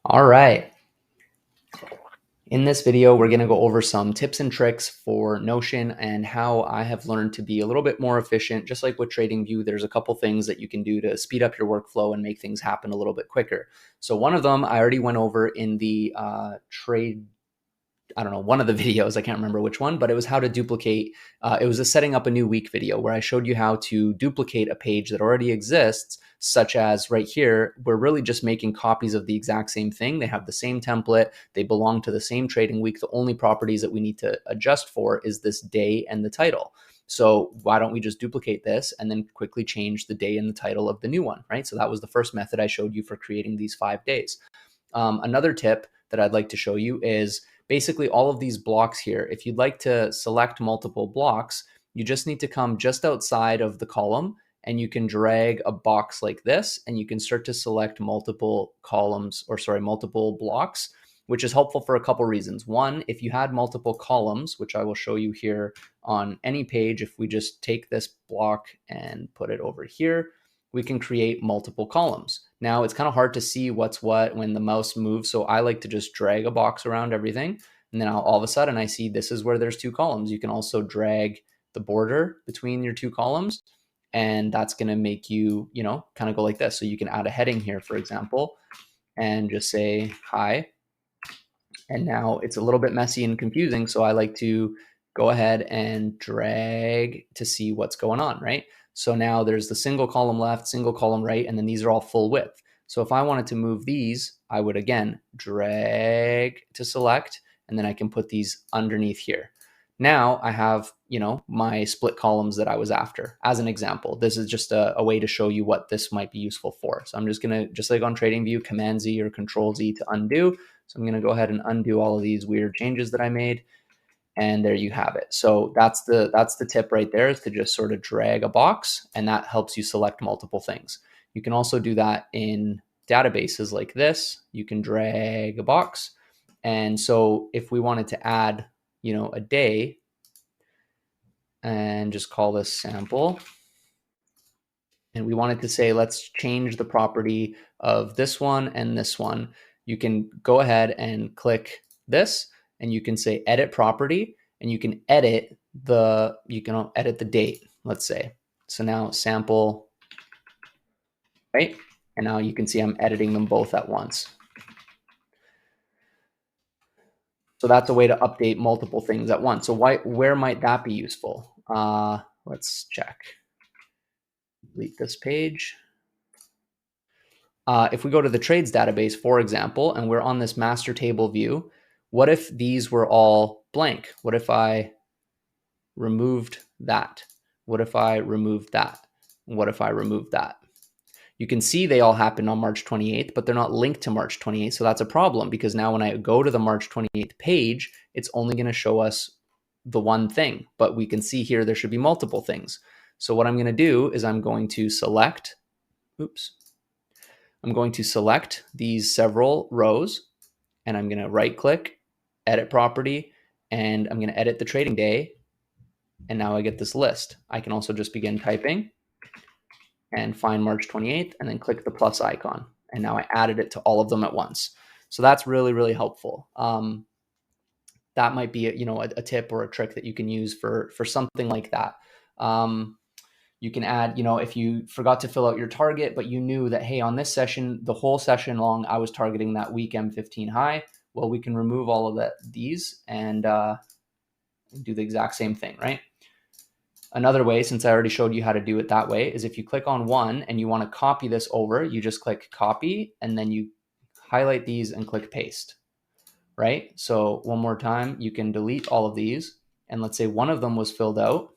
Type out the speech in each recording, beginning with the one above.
All right. In this video, we're going to go over some tips and tricks for Notion and how I have learned to be a little bit more efficient. Just like with TradingView, there's a couple things that you can do to speed up your workflow and make things happen a little bit quicker. So one of them I already went over in the I don't know, one of the videos, I can't remember which one, but it was how to duplicate. It was a setting up a new week video where I showed you how to duplicate a page that already exists, such as right here, we're really just making copies of the exact same thing. They have the same template. They belong to the same trading week. The only properties that we need to adjust for is this day and the title. So why don't we just duplicate this and then quickly change the day and the title of the new one, right? So that was the first method I showed you for creating these 5 days. Another tip that I'd like to show you is basically all of these blocks here. If you'd like to select multiple blocks, you just need to come just outside of the column and you can drag a box like this and you can start to select multiple columns, or sorry, multiple blocks, which is helpful for a couple reasons. One, if you had multiple columns, which I will show you here on any page, if we just take this block and put it over here, we can create multiple columns. Now it's kind of hard to see what's what when the mouse moves, so I like to just drag a box around everything, and then all of a sudden I see this is where there's 2 columns. You can also drag the border between your 2 columns, and that's going to make you, kind of go like this. So you can add a heading here, for example, and just say hi. And now it's a little bit messy and confusing, so I like to go ahead and drag to see what's going on, right? So now there's the single column left, single column right, and then these are all full width. So if I wanted to move these, I would again drag to select, and then I can put these underneath here. Now I have, my split columns that I was after. As an example, this is just a way to show you what this might be useful for. So I'm just gonna, just like on TradingView, Command Z or Control Z to undo. So I'm gonna go ahead and undo all of these weird changes that I made. And there you have it. So that's the tip right there, is to just sort of drag a box, and that helps you select multiple things. You can also do that in databases like this. You can drag a box. And so if we wanted to add, a day, and just call this sample, and we wanted to say, let's change the property of this one and this one, you can go ahead and click this, and you can say edit property, and you can edit the date, let's say. So now sample, right? And now you can see I'm editing them both at once. So that's a way to update multiple things at once. So where might that be useful? Let's check. Delete this page. If we go to the trades database, for example, and we're on this master table view, what if these were all blank? What if I removed that? What if I removed that? What if I removed that? You can see they all happened on March 28th, but they're not linked to March 28th. So that's a problem, because now when I go to the March 28th page, it's only going to show us the one thing, but we can see here there should be multiple things. So what I'm going to do is I'm going to select, I'm going to select these several rows, and I'm going to right click, edit property, and I'm going to edit the trading day. And now I get this list. I can also just begin typing and find March 28th and then click the plus icon. And now I added it to all of them at once. So that's really, really helpful. That might be a tip or a trick that you can use for something like that. You can add, if you forgot to fill out your target, but you knew that, hey, on this session, the whole session long, I was targeting that week M15 high. Well, we can remove all of these and do the exact same thing, right? Another way, since I already showed you how to do it that way, is if you click on one and you want to copy this over, you just click copy, and then you highlight these and click paste, right? So one more time, you can delete all of these, and let's say one of them was filled out.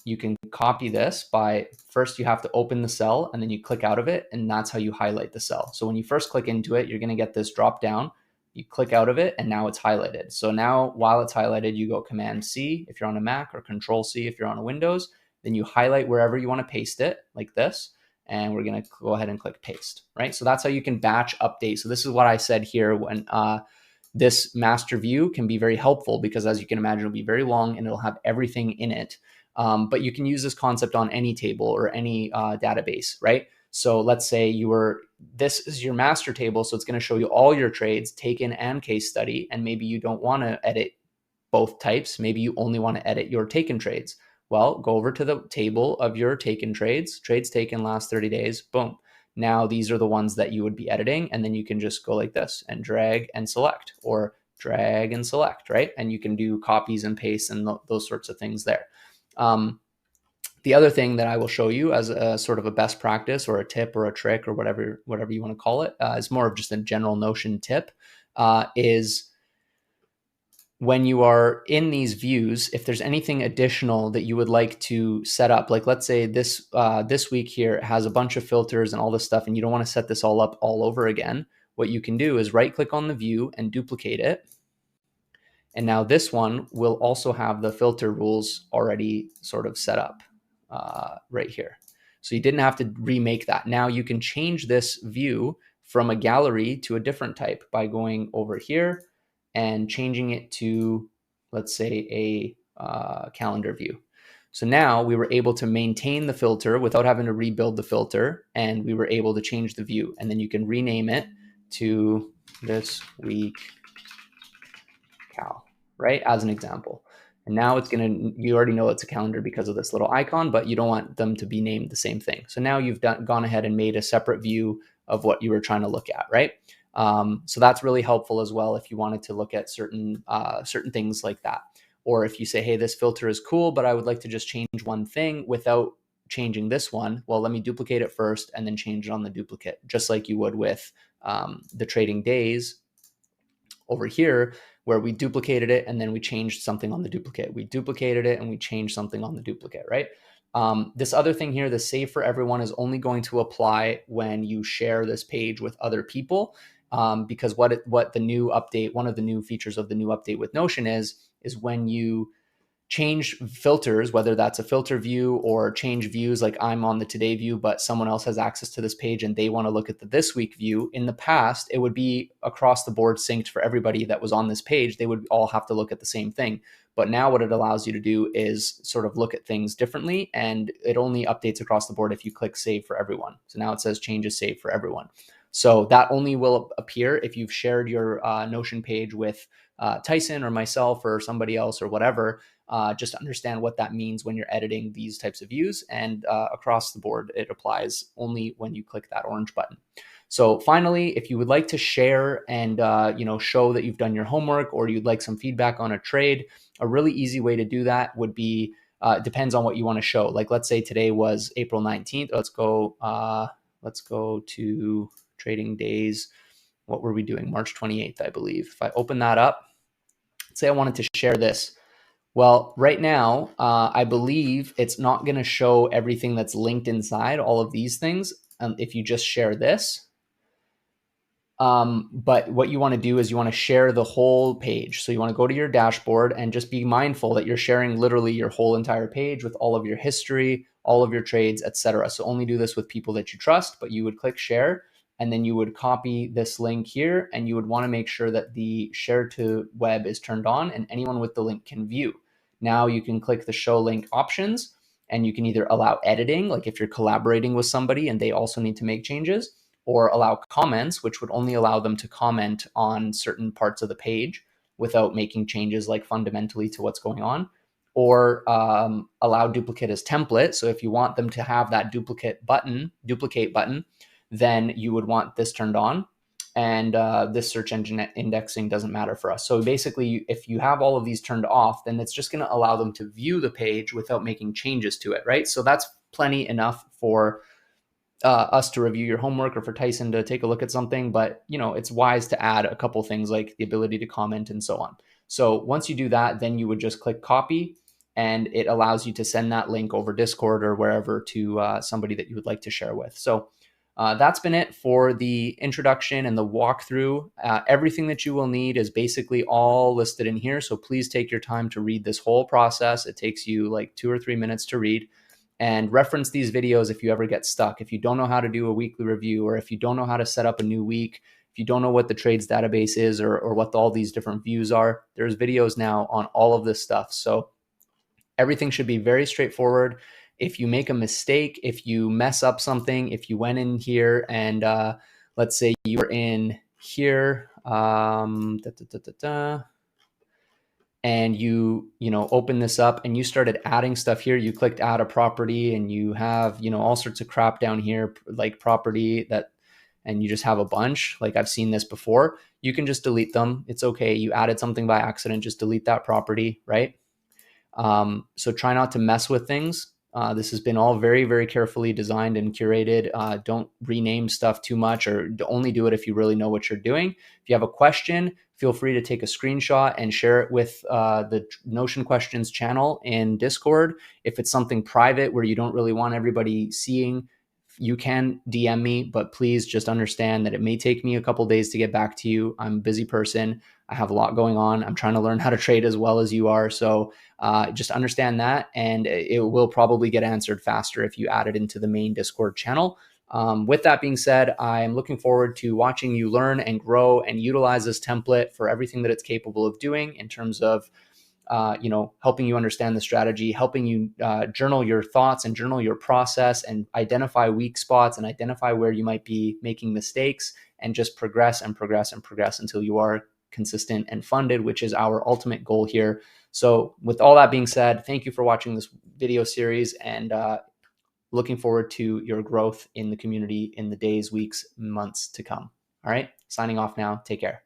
You can copy this by, first you have to open the cell and then you click out of it, and that's how you highlight the cell. So when you first click into it, you're going to get this drop down. You click out of it and now it's highlighted. So now while it's highlighted, you go Command C if you're on a Mac, or Control C if you're on a Windows. Then you highlight wherever you want to paste it, like this, and we're going to go ahead and click paste, right? So that's how you can batch update. So this is what I said here when this master view can be very helpful, because as you can imagine, it'll be very long and it'll have everything in it. But you can use this concept on any table or any database, right? So let's say this is your master table. So it's going to show you all your trades, taken and case study. And maybe you don't want to edit both types. Maybe you only want to edit your taken trades. Well, go over to the table of your taken trades taken last 30 days, boom. Now these are the ones that you would be editing. And then you can just go like this and drag and select, or drag and select, right? And you can do copies and pastes and those sorts of things there. The other thing that I will show you as a sort of a best practice or a tip or a trick or whatever you want to call it, is more of just a general Notion tip, is when you are in these views, if there's anything additional that you would like to set up, like let's say this week here has a bunch of filters and all this stuff, and you don't want to set this all up all over again, what you can do is right click on the view and duplicate it. And now this one will also have the filter rules already sort of set up right here. So you didn't have to remake that. Now you can change this view from a gallery to a different type by going over here and changing it to, let's say, a calendar view. So now we were able to maintain the filter without having to rebuild the filter, and we were able to change the view. And then you can rename it to this week cal, right? As an example. And now it's you already know it's a calendar because of this little icon, but you don't want them to be named the same thing. So now you've gone ahead and made a separate view of what you were trying to look at, right? So that's really helpful as well if you wanted to look at certain things like that. Or if you say, hey, this filter is cool, but I would like to just change one thing without changing this one. Well, let me duplicate it first and then change it on the duplicate, just like you would with the trading days over here, where we duplicated it and then we changed something on the duplicate. We duplicated it and we changed something on the duplicate, right? This other thing here, the save for everyone, is only going to apply when you share this page with other people, because what the new update, one of the new features of the new update with Notion is when you change filters, whether that's a filter view or change views, like I'm on the today view, but someone else has access to this page and they want to look at the this week view. In the past, it would be across the board synced for everybody that was on this page. They would all have to look at the same thing. But now what it allows you to do is sort of look at things differently, and it only updates across the board if you click save for everyone. So now it says changes saved for everyone. So that only will appear if you've shared your Notion page with Tyson or myself or somebody else or whatever. Just to understand what that means when you're editing these types of views, and across the board, it applies only when you click that orange button. So finally, if you would like to share and show that you've done your homework, or you'd like some feedback on a trade, a really easy way to do that would be, depends on what you want to show. Like let's say today was April 19th. Let's go to trading days. What were we doing? March 28th, I believe. If I open that up, let's say I wanted to share this. Well, right now, I believe it's not going to show everything that's linked inside, all of these things, if you just share this. But what you want to do is you want to share the whole page. So you want to go to your dashboard and just be mindful that you're sharing literally your whole entire page with all of your history, all of your trades, etc. So only do this with people that you trust, but you would click share, and then you would copy this link here, and you would want to make sure that the share to web is turned on and anyone with the link can view. Now you can click the show link options, and you can either allow editing, like if you're collaborating with somebody and they also need to make changes, or allow comments, which would only allow them to comment on certain parts of the page without making changes like fundamentally to what's going on, or allow duplicate as template. So if you want them to have that duplicate button, then you would want this turned on, and this search engine indexing doesn't matter for us. So basically, if you have all of these turned off, then it's just going to allow them to view the page without making changes to it, right? So that's plenty enough for us to review your homework, or for Tyson to take a look at something. But it's wise to add a couple things like the ability to comment and so on. So once you do that, then you would just click copy, and it allows you to send that link over Discord or wherever to somebody that you would like to share with. So that's been it for the introduction and the walkthrough. Everything that you will need is basically all listed in here. So please take your time to read this whole process. It takes you like 2 or 3 minutes to read, and reference these videos if you ever get stuck. If you don't know how to do a weekly review, or if you don't know how to set up a new week, if you don't know what the trades database is, or what all these different views are, there's videos now on all of this stuff. So everything should be very straightforward. if you make a mistake, if you mess up something, if you went in here and let's say you were in here, and you know open this up and you started adding stuff here, you clicked add a property and you have all sorts of crap down here like property that, and you just have a bunch, like I've seen this before, you can just delete them. It's okay, you added something by accident, just delete that property, right? So try not to mess with things. This has been all very, very carefully designed and curated. Don't rename stuff too much, or only do it if you really know what you're doing. If you have a question, feel free to take a screenshot and share it with the Notion Questions channel in Discord. If it's something private where you don't really want everybody seeing, you can DM me, but please just understand that it may take me a couple days to get back to you. I'm a busy person. I have a lot going on. I'm trying to learn how to trade as well as you are. So just understand that, and it will probably get answered faster if you add it into the main Discord channel. With that being said, I'm looking forward to watching you learn and grow and utilize this template for everything that it's capable of doing in terms of helping you understand the strategy, helping you journal your thoughts and journal your process and identify weak spots and identify where you might be making mistakes, and just progress and progress and progress until you are consistent and funded, which is our ultimate goal here. So with all that being said, thank you for watching this video series, and looking forward to your growth in the community in the days, weeks, months to come. All right, signing off now. Take care.